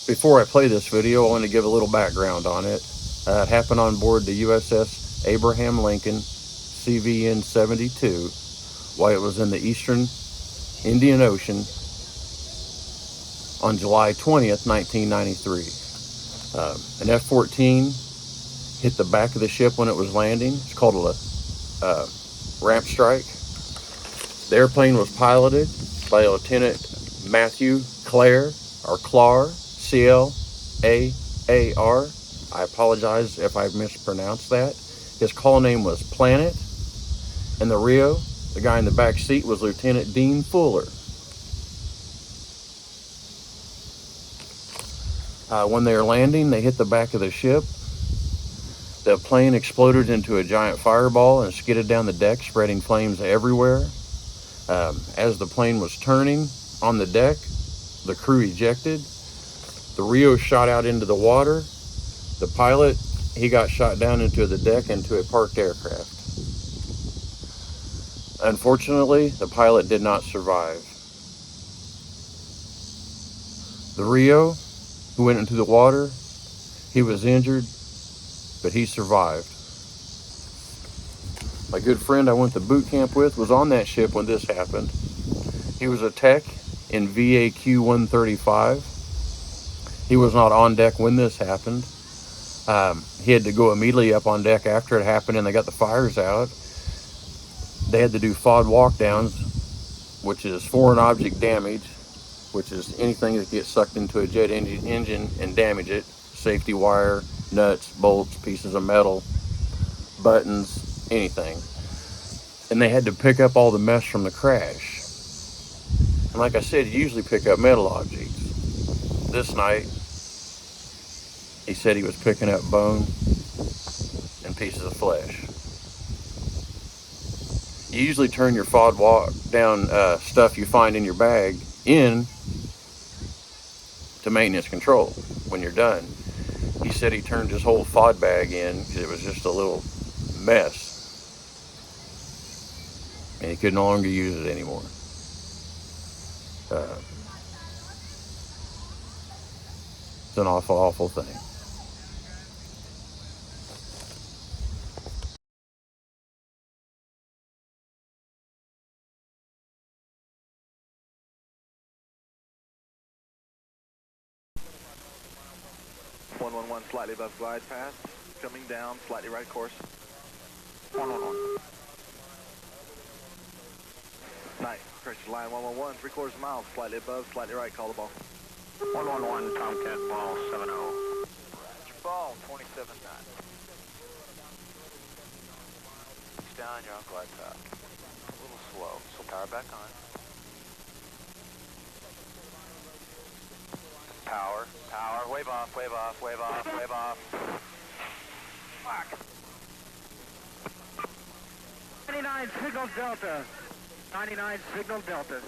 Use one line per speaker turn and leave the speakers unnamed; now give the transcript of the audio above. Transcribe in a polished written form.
Before I play this video, I want to give a little background on it. It happened on board the USS Abraham Lincoln CVN-72 while it was in the eastern Indian Ocean on July 20th, 1993. An F-14 hit the back of the ship when it was landing. It's called a ramp strike. The airplane was piloted by Lieutenant Matthew Clare, or Clar, C-L-A-A-R. I apologize if I mispronounced that. His call name was Planet. And the Rio, the guy in the back seat, was Lieutenant Dean Fuller. When they were landing, they hit the back of the ship. The plane exploded into a giant fireball and skidded down the deck, spreading flames everywhere. As the plane was turning on the deck, the crew ejected. The Rio shot out into the water. The pilot, he got shot down into the deck into a parked aircraft. Unfortunately, the pilot did not survive. The Rio, who went into the water, he was injured, but he survived. My good friend I went to boot camp with was on that ship when this happened. He was a tech in VAQ 135. He was not on deck when this happened. He had to go immediately up on deck after it happened and they got the fires out. They had to do FOD walkdowns, which is foreign object damage, which is anything that gets sucked into a jet engine and damage it. Safety wire, nuts, bolts, pieces of metal, buttons, anything. And they had to pick up all the mess from the crash. And like I said, you usually pick up metal objects. This night, he said he was picking up bone and pieces of flesh. You usually turn your FOD walk down stuff you find in your bag in to maintenance control when you're done. He said he turned his whole FOD bag in because it was just a little mess. And he could no longer use it anymore. It's an awful, awful thing.
Slightly above glide path, coming down, slightly right course. 111. Nice, correction line 111, 3/4 mile, slightly above, slightly right, call the ball.
111, Tomcat, ball 70.
Roger, ball 27 knots. It's down, you're on glide path. A little slow, so power back on. Power, wave off, wave off, wave off, wave off. Fuck.
99 signal Delta. 99 signal Delta.